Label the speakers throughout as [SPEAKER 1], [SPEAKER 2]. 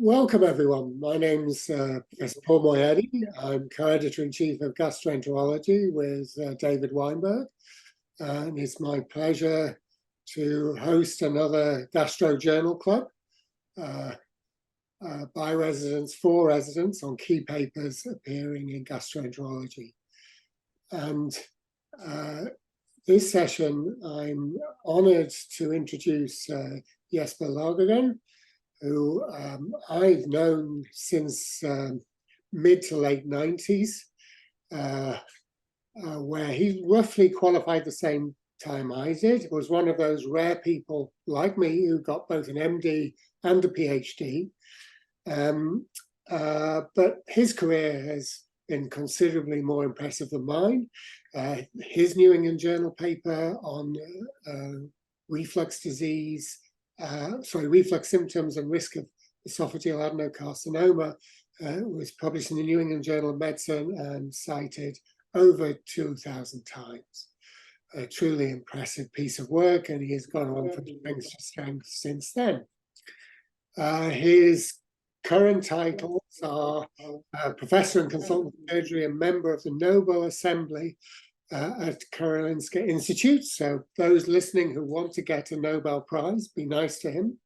[SPEAKER 1] Welcome, everyone. My name's Professor Paul Moyedi. I'm co-editor-in-chief of Gastroenterology with David Weinberg. And it's my pleasure to host another Gastro Journal Club by residents, for residents, on key papers appearing in Gastroenterology. And this session, I'm honored to introduce Jesper Lagergren, who I've known since mid to late 90s, where he roughly qualified the same time I did. Was one of those rare people like me who got both an MD and a PhD. But his career has been considerably more impressive than mine. His New England Journal paper on reflux disease, reflux symptoms and risk of esophageal adenocarcinoma was published in the New England Journal of Medicine and cited over 2,000 times. A truly impressive piece of work, and he has gone on from strength to strength since then. His current titles are Professor and Consultant Surgery and member of the Nobel Assembly at Karolinska Institute. So those listening who want to get a Nobel Prize, be nice to him.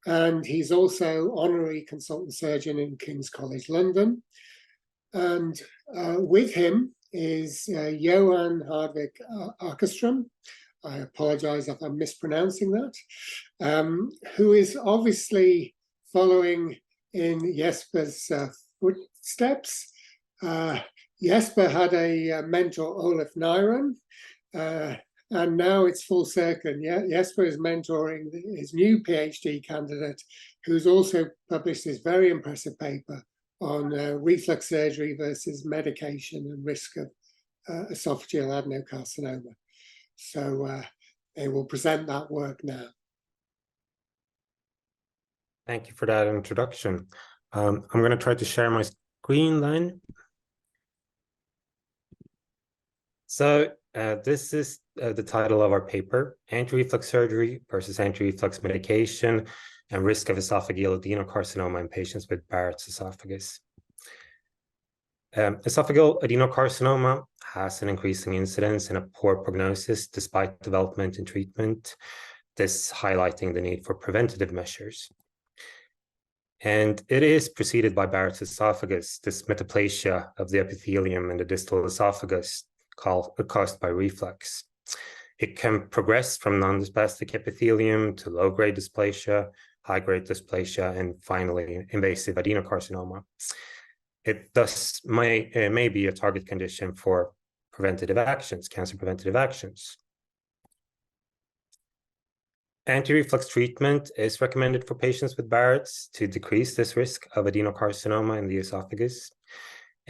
[SPEAKER 1] And he's also honorary consultant surgeon in King's College London. And with him is Johan Hardvik Åkerström. I apologize if I'm mispronouncing that, who is obviously following in Jesper's footsteps. Jesper had a mentor, Olaf Nyren, and now it's full circle. Jesper is mentoring his new PhD candidate, who's also published this very impressive paper on reflux surgery versus medication and risk of esophageal adenocarcinoma. So they will present that work now.
[SPEAKER 2] Thank you for that introduction. I'm going to try to share my screen then. So this is the title of our paper, Anti-Reflux Surgery versus Anti-Reflux Medication and Risk of Esophageal Adenocarcinoma in Patients with Barrett's Esophagus. Esophageal adenocarcinoma has an increasing incidence and a poor prognosis despite development and treatment, this highlighting the need for preventative measures. And it is preceded by Barrett's esophagus, this metaplasia of the epithelium in the distal esophagus caused by reflux. It can progress from non-dysplastic epithelium to low-grade dysplasia, high-grade dysplasia, and finally invasive adenocarcinoma. It thus may be a target condition for preventative actions, cancer preventative actions. Anti-reflux treatment is recommended for patients with Barrett's to decrease this risk of adenocarcinoma in the esophagus.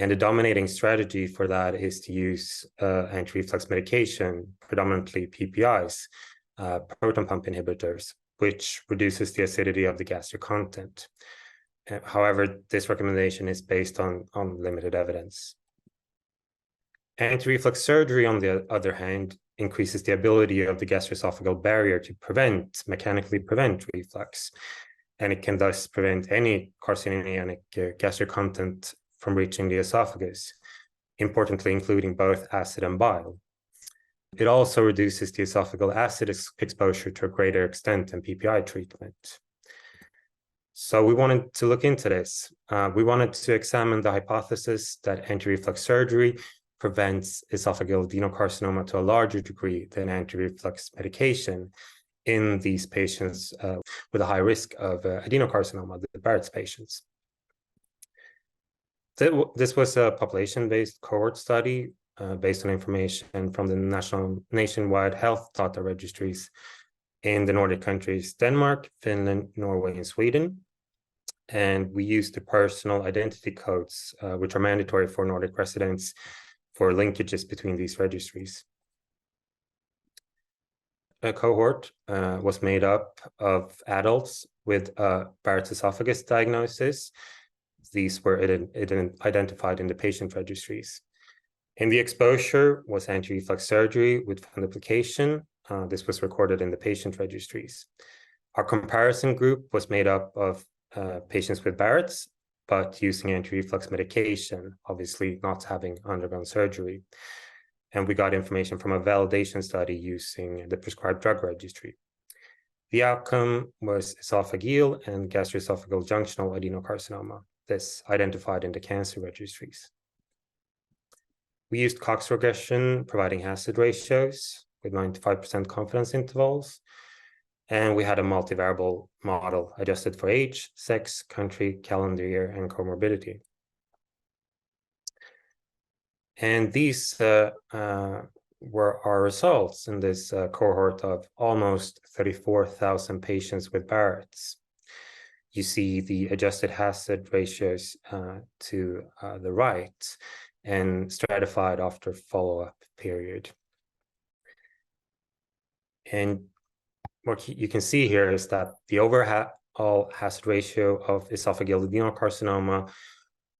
[SPEAKER 2] And the dominating strategy for that is to use anti-reflux medication, predominantly PPIs, proton pump inhibitors, which reduces the acidity of the gastric content. However, this recommendation is based on limited evidence. Anti-reflux surgery, on the other hand, increases the ability of the gastroesophageal barrier to mechanically prevent reflux, and it can thus prevent any carcinogenic gastric content from reaching the esophagus, importantly including both acid and bile. It also reduces the esophageal acid exposure to a greater extent than PPI treatment. So we wanted to look into this. We wanted to examine the hypothesis that anti-reflux surgery prevents esophageal adenocarcinoma to a larger degree than anti-reflux medication in these patients with a high risk of adenocarcinoma, the Barrett's patients. This was a population-based cohort study based on information from the nationwide health data registries in the Nordic countries, Denmark, Finland, Norway, and Sweden. And we used the personal identity codes, which are mandatory for Nordic residents for linkages between these registries. A cohort was made up of adults with Barrett's esophagus diagnosis. These were identified in the patient registries. In the exposure was anti-reflux surgery with fundoplication. This was recorded in the patient registries. Our comparison group was made up of patients with Barrett's, but using anti-reflux medication, obviously not having undergone surgery. And we got information from a validation study using the prescribed drug registry. The outcome was esophageal and gastroesophageal junctional adenocarcinoma, this identified in the cancer registries. We used Cox regression, providing hazard ratios with 95% confidence intervals. And we had a multivariable model adjusted for age, sex, country, calendar year, and comorbidity. And these were our results in this cohort of almost 34,000 patients with Barrett's. You see the adjusted hazard ratios to the right and stratified after follow-up period. And what you can see here is that the overall hazard ratio of esophageal adenocarcinoma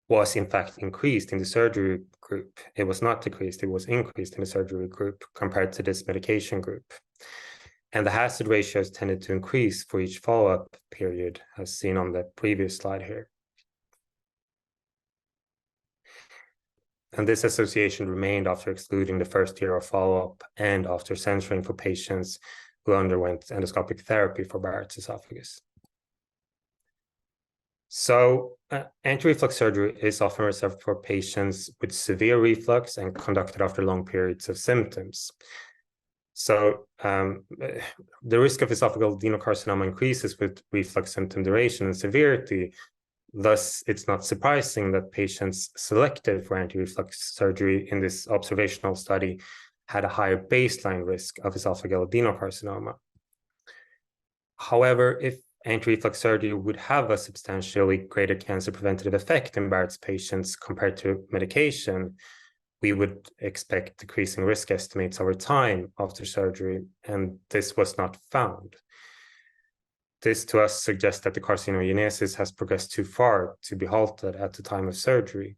[SPEAKER 2] was in fact increased in the surgery group. It was not decreased, it was increased in the surgery group compared to this medication group. And the hazard ratios tended to increase for each follow-up period, as seen on the previous slide here. And this association remained after excluding the first year of follow-up and after censoring for patients who underwent endoscopic therapy for Barrett's esophagus. So anti-reflux surgery is often reserved for patients with severe reflux and conducted after long periods of symptoms. So the risk of esophageal adenocarcinoma increases with reflux symptom duration and severity. Thus, it's not surprising that patients selected for anti-reflux surgery in this observational study had a higher baseline risk of esophageal adenocarcinoma. However, if anti-reflux surgery would have a substantially greater cancer preventative effect in Barrett's patients compared to medication, we would expect decreasing risk estimates over time after surgery, and this was not found. This to us suggests that the carcinogenesis has progressed too far to be halted at the time of surgery.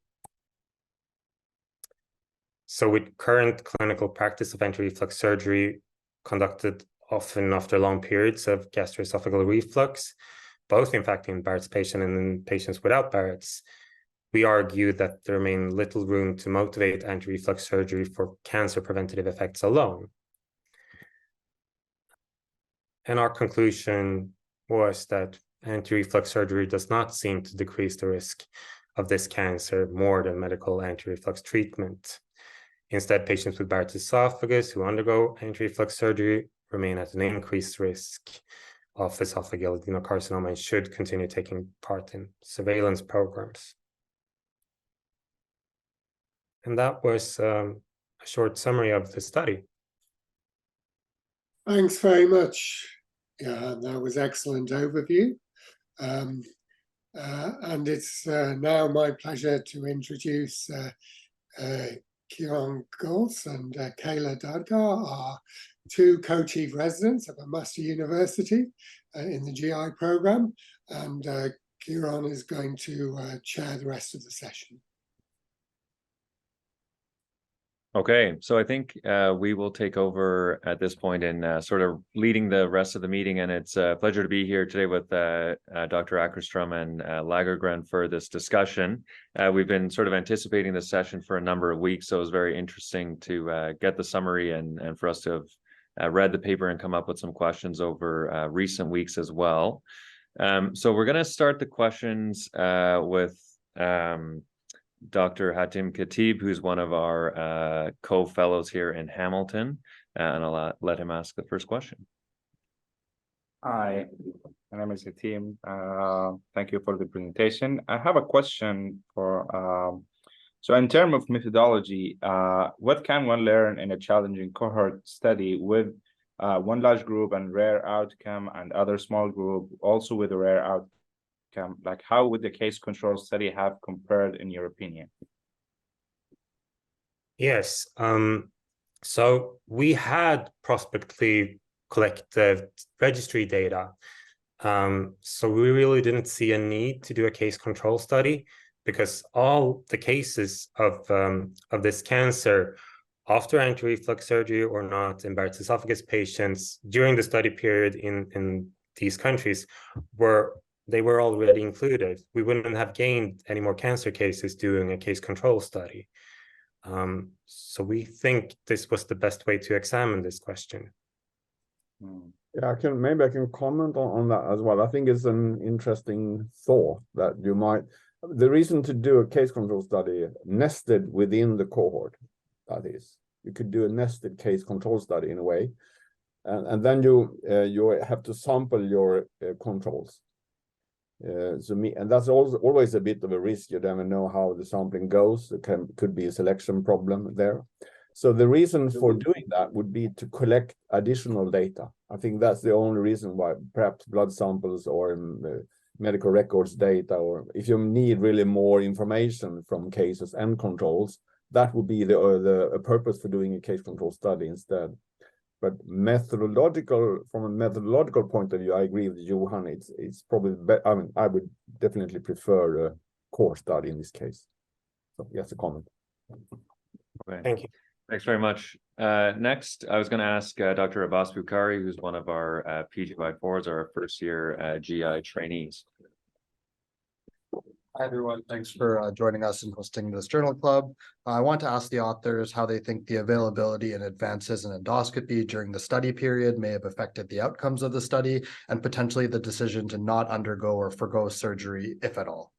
[SPEAKER 2] So with current clinical practice of anti-reflux surgery conducted often after long periods of gastroesophageal reflux, both in fact in Barrett's patient and in patients without Barrett's, we argue that there remains little room to motivate anti-reflux surgery for cancer preventative effects alone. And our conclusion was that anti-reflux surgery does not seem to decrease the risk of this cancer more than medical anti-reflux treatment. Instead, patients with Barrett's esophagus who undergo anti-reflux surgery remain at an increased risk of esophageal adenocarcinoma and should continue taking part in surveillance programs. And that was a short summary of the study.
[SPEAKER 1] Thanks very much. Yeah, that was excellent overview. And it's now my pleasure to introduce Kieran Gulls and Kayla Dadgar, our two co-chief residents at Master University in the GI program. And Kieran is going to chair the rest of the session.
[SPEAKER 3] Okay, so I think we will take over at this point in sort of leading the rest of the meeting, and it's a pleasure to be here today with Dr. Ackerstrom and Lagergren for this discussion. We've been sort of anticipating this session for a number of weeks, so it was very interesting to get the summary and for us to have read the paper and come up with some questions over recent weeks as well. So we're going to start the questions with Dr. Hatim Khatib, who's one of our co-fellows here in Hamilton, and I'll let him ask the first question.
[SPEAKER 4] Hi, my name is Hatim. Thank you for the presentation. I have a question for, so in terms of methodology, what can one learn in a challenging cohort study with one large group and rare outcome and other small group also with a rare outcome? Like, how would the case control study have compared in your opinion?
[SPEAKER 2] Yes, so we had prospectively collected registry data. So we really didn't see a need to do a case control study because all the cases of this cancer after anti-reflux surgery or not in Barrett's esophagus patients during the study period in these countries were they were already included. We wouldn't have gained any more cancer cases doing a case control study. So we think this was the best way to examine this question.
[SPEAKER 5] Yeah, maybe I can comment on that as well. I think it's an interesting thought that you might. The reason to do a case control study nested within the cohort, that is, you could do a nested case control study in a way, and then you have to sample your controls. And that's always a bit of a risk. You never know how the sampling goes. Could be a selection problem there. So the reason for doing that would be to collect additional data. I think that's the only reason why, perhaps blood samples or medical records data, or if you need really more information from cases and controls, that would be the purpose for doing a case control study instead. But from a methodological point of view, I agree with Johan. It's probably better. I mean, I would definitely prefer a core study in this case. So yes, a comment.
[SPEAKER 3] Okay.
[SPEAKER 2] Thank you.
[SPEAKER 3] Thanks very much. Next, I was going to ask Dr. Abbas Bukhari, who's one of our PGY4s, our first-year GI trainees.
[SPEAKER 6] Hi, everyone. Thanks for joining us and hosting this journal club. I want to ask the authors how they think the availability and advances in endoscopy during the study period may have affected the outcomes of the study and potentially the decision to not undergo or forgo surgery, if at all.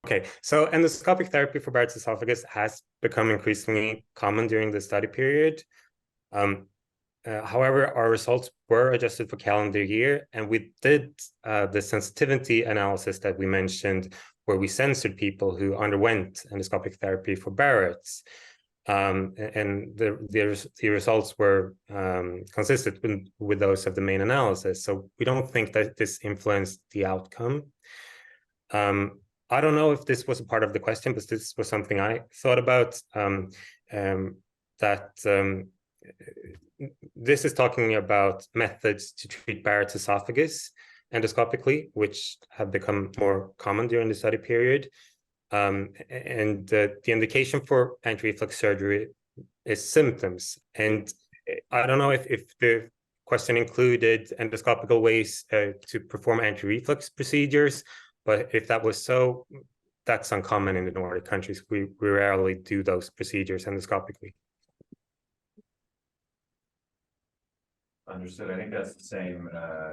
[SPEAKER 2] Okay, so endoscopic therapy for Barrett's esophagus has become increasingly common during the study period. However, our results were adjusted for calendar year, and we did the sensitivity analysis that we mentioned, where we censored people who underwent endoscopic therapy for Barrett's. And the results were consistent with those of the main analysis. So we don't think that this influenced the outcome. I don't know if this was a part of the question, but this was something I thought about, this is talking about methods to treat Barrett's esophagus endoscopically, which have become more common during the study period. And the indication for anti-reflux surgery is symptoms. And I don't know if the question included endoscopical ways to perform anti-reflux procedures, but if that was so, that's uncommon in the Nordic countries. We rarely do those procedures endoscopically.
[SPEAKER 3] Understood. I think that's the same.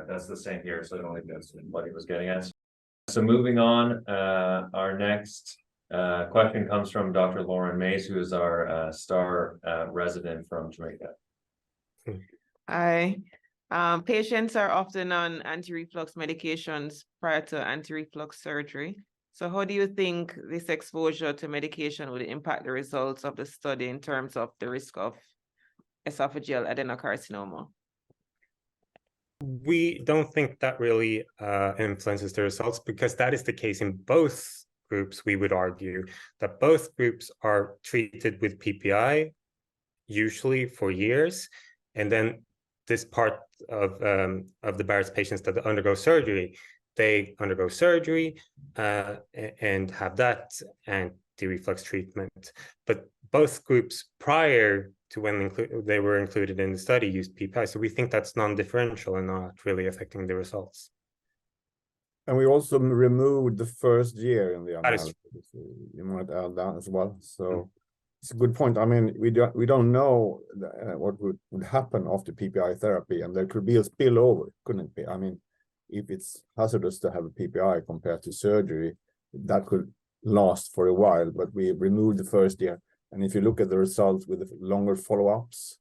[SPEAKER 3] That's the same here. So I don't think that's what he was getting at. So moving on, our next question comes from Dr. Lauren Mays, who is our star resident from Jamaica.
[SPEAKER 7] Hi. Patients are often on anti-reflux medications prior to anti-reflux surgery. So how do you think this exposure to medication would impact the results of the study in terms of the risk of esophageal adenocarcinoma?
[SPEAKER 2] We don't think that really influences the results, because that is the case in both groups. We would argue that both groups are treated with PPI, usually for years, and then this part of the Barrett's patients that undergo surgery, they undergo surgery and have that anti-reflux treatment. But both groups prior to when they were included in the study used PPI. So we think that's non-differential and not really affecting the results.
[SPEAKER 5] And we also removed the first year in the analysis. You might add that as well. So it's a good point. I mean, we don't know what would happen after PPI therapy, and there could be a spillover, couldn't it be? I mean, if it's hazardous to have a PPI compared to surgery, that could last for a while, but we removed the first year. And if you look at the results with the longer follow-ups,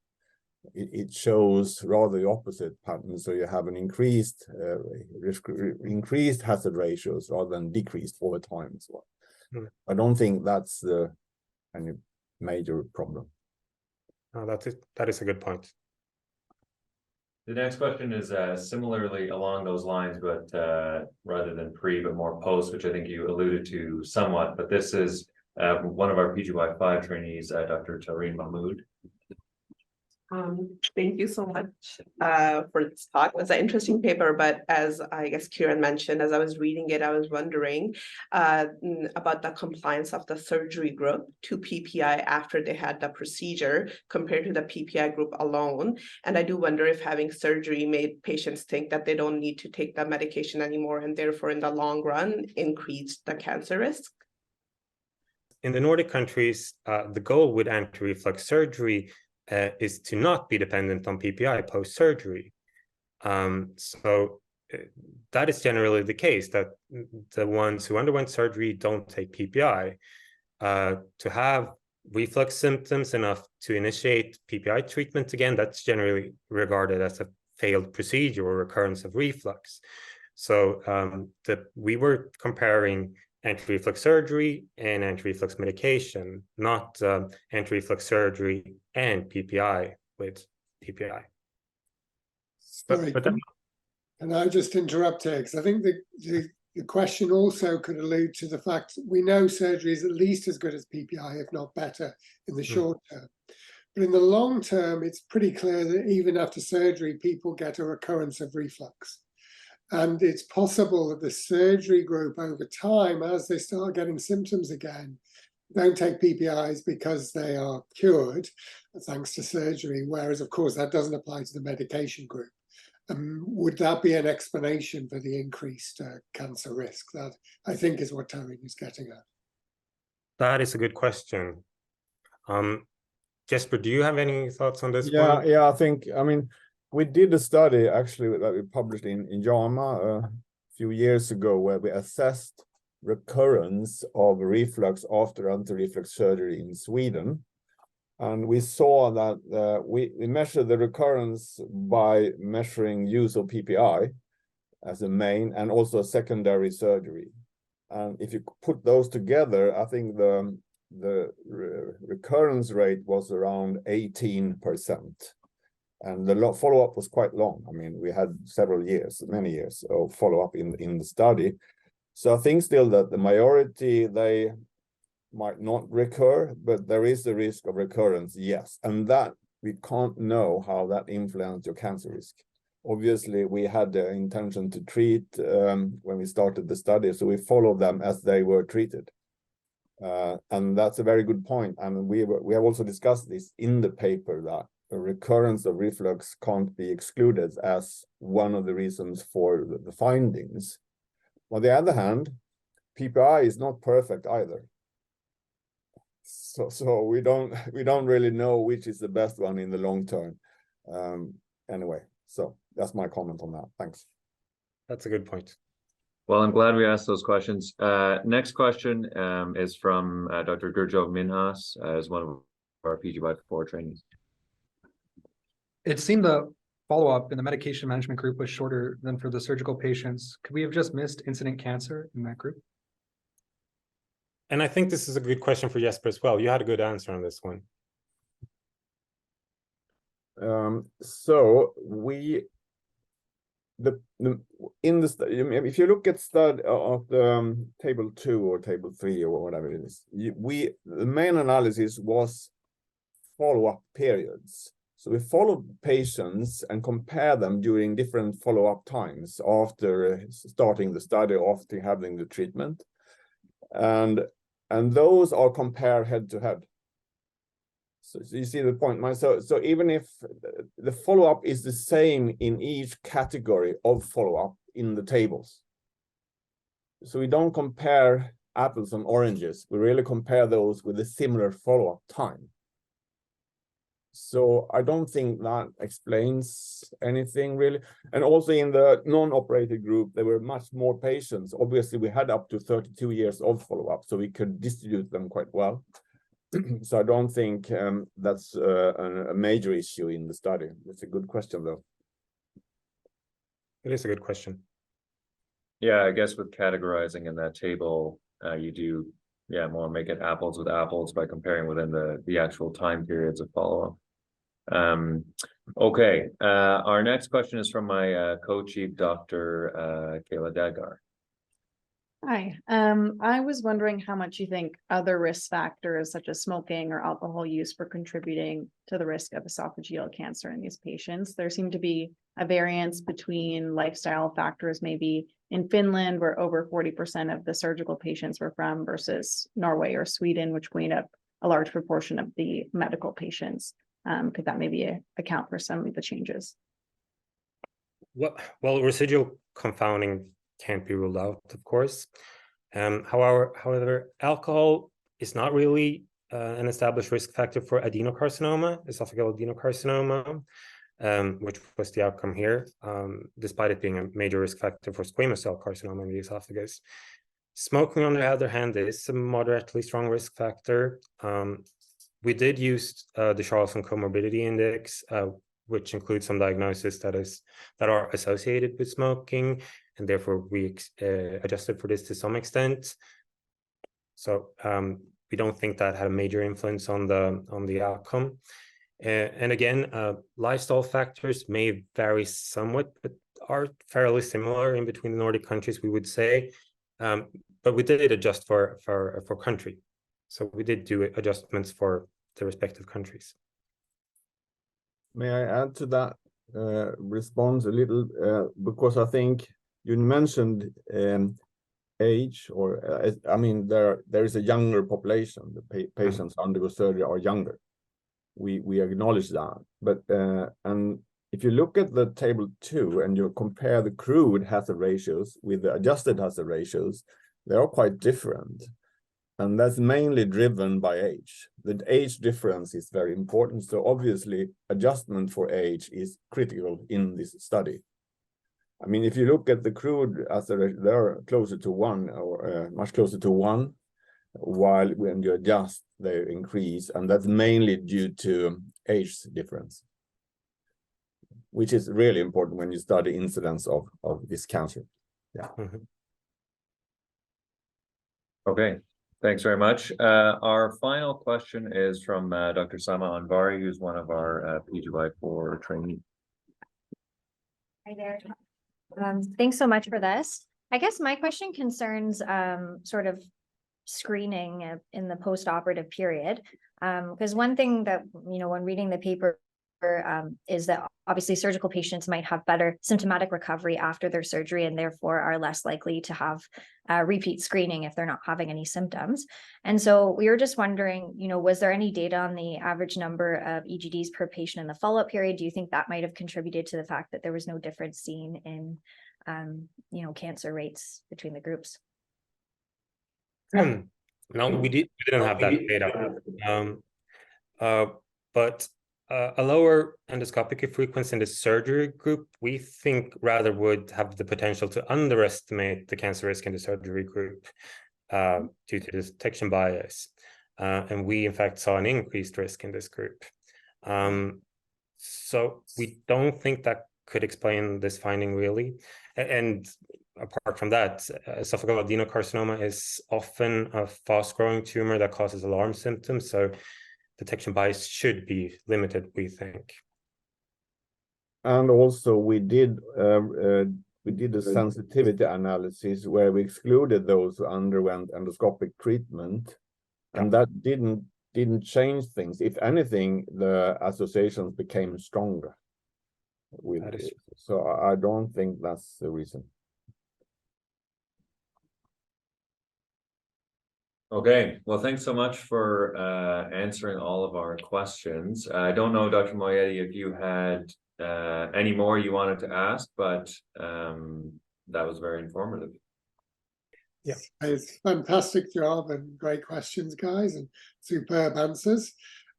[SPEAKER 5] it shows rather the opposite pattern. So you have an increased hazard ratios rather than decreased over time as well. I don't think that's any major problem.
[SPEAKER 2] Oh, that is a good point.
[SPEAKER 3] The next question is similarly along those lines, but rather than pre, but more post, which I think you alluded to somewhat. But this is one of our PGY5 trainees, Dr. Tareen Mahmood.
[SPEAKER 8] Thank you so much for this talk. It was an interesting paper, but as I guess Kieran mentioned, as I was reading it, I was wondering about the compliance of the surgery group to PPI after they had the procedure compared to the PPI group alone. And I do wonder if having surgery made patients think that they don't need to take the medication anymore and therefore in the long run increased the cancer risk.
[SPEAKER 2] In the Nordic countries, the goal with anti-reflux surgery is to not be dependent on PPI post-surgery. So that is generally the case, that the ones who underwent surgery don't take PPI. To have reflux symptoms enough to initiate PPI treatment again, that's generally regarded as a failed procedure or recurrence of reflux. So we were comparing anti-reflux surgery and anti-reflux medication, not anti-reflux surgery and PPI with PPI.
[SPEAKER 1] Sorry, can I just interrupt here? Because I think the question also could allude to the fact that we know surgery is at least as good as PPI, if not better, in the short term. But in the long term, it's pretty clear that even after surgery, people get a recurrence of reflux. And it's possible that the surgery group over time, as they start getting symptoms again, don't take PPIs because they are cured thanks to surgery, whereas of course that doesn't apply to the medication group. Would that be an explanation for the increased cancer risk? That I think is what Tony is getting at.
[SPEAKER 2] That is a good question. Jesper, do you have any thoughts on this one?
[SPEAKER 5] Yeah, I think, I mean, we did a study actually that we published in JAMA a few years ago where we assessed recurrence of reflux after anti-reflux surgery in Sweden. And we saw that we measured the recurrence by measuring use of PPI as a main and also secondary surgery. And if you put those together, I think the recurrence rate was around 18%. And the follow-up was quite long. I mean, we had many years of follow-up in the study. So I think still that the majority, they might not recur, but there is a risk of recurrence, yes. And that we can't know how that influenced your cancer risk. Obviously, we had the intention to treat when we started the study, so we followed them as they were treated. And that's a very good point. And we have also discussed this in the paper that a recurrence of reflux can't be excluded as one of the reasons for the findings. On the other hand, PPI is not perfect either. So we don't really know which is the best one in the long term. Anyway, so that's my comment on that. Thanks.
[SPEAKER 2] That's a good point.
[SPEAKER 3] Well, I'm glad we asked those questions. Next question is from Dr. Gurjov Minhas, as one of our PG-by4 trainees.
[SPEAKER 9] It seemed the follow-up in the medication management group was shorter than for the surgical patients. Could we have just missed incident cancer in that group?
[SPEAKER 2] And I think this is a good question for Jesper as well. You had a good answer on this one.
[SPEAKER 5] So if you look at study of the table 2 or table 3 or whatever it is, the main analysis was follow-up periods. So we followed patients and compare them during different follow-up times after starting the study, after having the treatment. And those are compared head to head. So you see the point. So even if the follow-up is the same in each category of follow-up in the tables. So we don't compare apples and oranges. We really compare those with a similar follow-up time. So I don't think that explains anything really. And also in the non-operated group, there were much more patients. Obviously, we had up to 32 years of follow-up, so we could distribute them quite well. So I don't think that's a major issue in the study. It's a good question, though.
[SPEAKER 2] It is a good question.
[SPEAKER 3] Yeah, I guess with categorizing in that table, you do, more make it apples with apples by comparing within the actual time periods of follow-up. Okay, our next question is from my co-chief, Dr. Kayla Dagar.
[SPEAKER 10] Hi, I was wondering how much you think other risk factors such as smoking or alcohol use were contributing to the risk of esophageal cancer in these patients. There seemed to be a variance between lifestyle factors, maybe in Finland, where over 40% of the surgical patients were from, versus Norway or Sweden, which made up a large proportion of the medical patients. Could that maybe account for some of the changes?
[SPEAKER 2] Well, residual confounding can't be ruled out, of course. However, alcohol is not really an established risk factor for adenocarcinoma, esophageal adenocarcinoma, which was the outcome here, despite it being a major risk factor for squamous cell carcinoma in the esophagus. Smoking, on the other hand, is a moderately strong risk factor. We did use the Charlson Comorbidity Index, which includes some diagnoses that are associated with smoking, and therefore we adjusted for this to some extent. So we don't think that had a major influence on the outcome. And again, lifestyle factors may vary somewhat, but are fairly similar in between the Nordic countries, we would say. But we did adjust for country. So we did do adjustments for the respective countries.
[SPEAKER 5] May I add to that response a little? Because I think you mentioned age, or I mean, there is a younger population. The patients undergo surgery are younger. We acknowledge that. But and if you look at the table 2 and you compare the crude hazard ratios with the adjusted hazard ratios, they are quite different. And that's mainly driven by age. The age difference is very important. So obviously, adjustment for age is critical in this study. I mean, if you look at the crude hazard, they're closer to 1 or much closer to 1, while when you adjust, they increase. And that's mainly due to age difference, which is really important when you study incidence of this cancer. Yeah.
[SPEAKER 3] Okay. Thanks very much. Our final question is from Dr. Sama Anvari, who's one of our PGY4 trainees.
[SPEAKER 11] Hi there. Thanks so much for this. I guess my question concerns sort of screening in the postoperative period. Because one thing that, when reading the paper is that obviously surgical patients might have better symptomatic recovery after their surgery and therefore are less likely to have repeat screening if they're not having any symptoms. And so we were just wondering, was there any data on the average number of EGDs per patient in the follow-up period? Do you think that might have contributed to the fact that there was no difference seen in, cancer rates between the groups?
[SPEAKER 2] No, we didn't have that data. But a lower endoscopic frequency in the surgery group, we think rather would have the potential to underestimate the cancer risk in the surgery group due to this detection bias. And we, in fact, saw an increased risk in this group. So we don't think that could explain this finding really. And apart from that, esophageal adenocarcinoma is often a fast-growing tumor that causes alarm symptoms. So detection bias should be limited, we think.
[SPEAKER 5] And also we did a sensitivity analysis where we excluded those who underwent endoscopic treatment, and that didn't change things. If anything, the associations became stronger with it. So I don't think that's the reason.
[SPEAKER 3] Okay, well, thanks so much for answering all of our questions. I don't know, Dr. Moietti, if you had any more you wanted to ask, but that was very informative.
[SPEAKER 1] Yeah, it's a fantastic job and great questions, guys, and superb answers.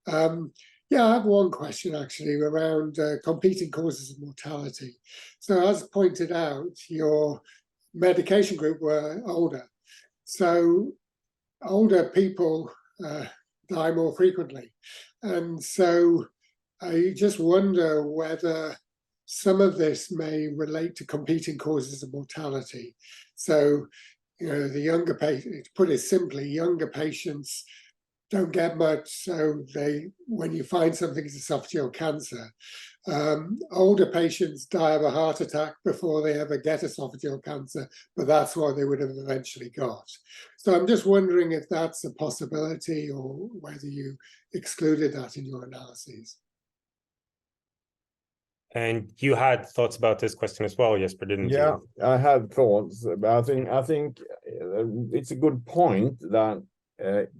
[SPEAKER 1] Yeah, I have one question actually around competing causes of mortality. So as pointed out, your medication group were older. So older people die more frequently. And so I just wonder whether some of this may relate to competing causes of mortality. So, the younger patients, to put it simply, younger patients don't get much. So when you find something is esophageal cancer, older patients die of a heart attack before they ever get esophageal cancer, but that's what they would have eventually got. So I'm just wondering if that's a possibility or whether you excluded that in your analyses.
[SPEAKER 2] And you had thoughts about this question as well, Jesper, didn't you?
[SPEAKER 5] Yeah, I had thoughts, but I think it's a good point that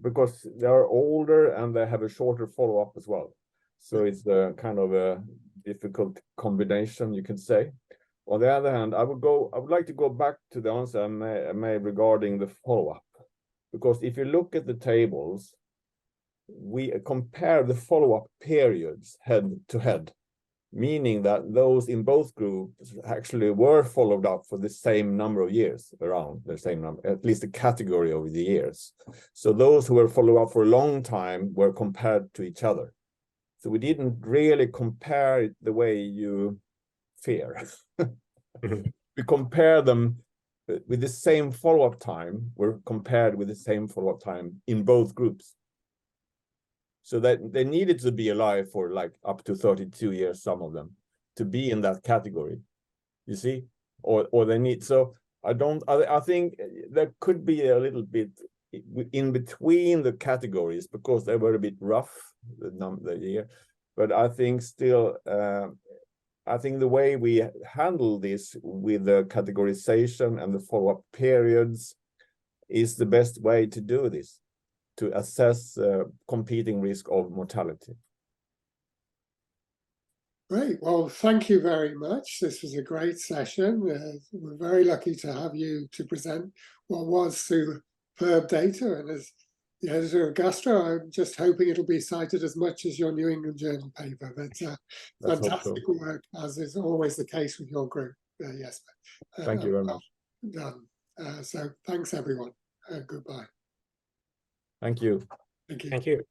[SPEAKER 5] because they are older and they have a shorter follow-up as well. So it's a kind of a difficult combination, you could say. On the other hand, I would like to go back to the answer I made regarding the follow-up, because if you look at the tables, we compare the follow-up periods head to head, meaning that those in both groups actually were followed up for the same number of years, around the same number, at least a category of the years. So those who were followed up for a long time were compared to each other. So we didn't really compare it the way you fear. We compare them with the same follow-up time, were compared with the same follow-up time in both groups. So that they needed to be alive for like up to 32 years, some of them, to be in that category, you see, or they need. So I think there could be a little bit in between the categories because they were a bit rough, the year, but I think still, I think the way we handle this with the categorization and the follow-up periods is the best way to do this, to assess competing risk of mortality. Great.
[SPEAKER 1] Well, thank you very much. This was a great session. We're very lucky to have you to present what was superb data. And as the editor of Gastro, I'm just hoping it'll be cited as much as your New England Journal paper. But fantastic work, as is always the case with your group. Yes.
[SPEAKER 5] Thank you very much.
[SPEAKER 1] Done. So thanks, everyone. Goodbye.
[SPEAKER 5] Thank you.
[SPEAKER 1] Thank you.
[SPEAKER 2] Thank you.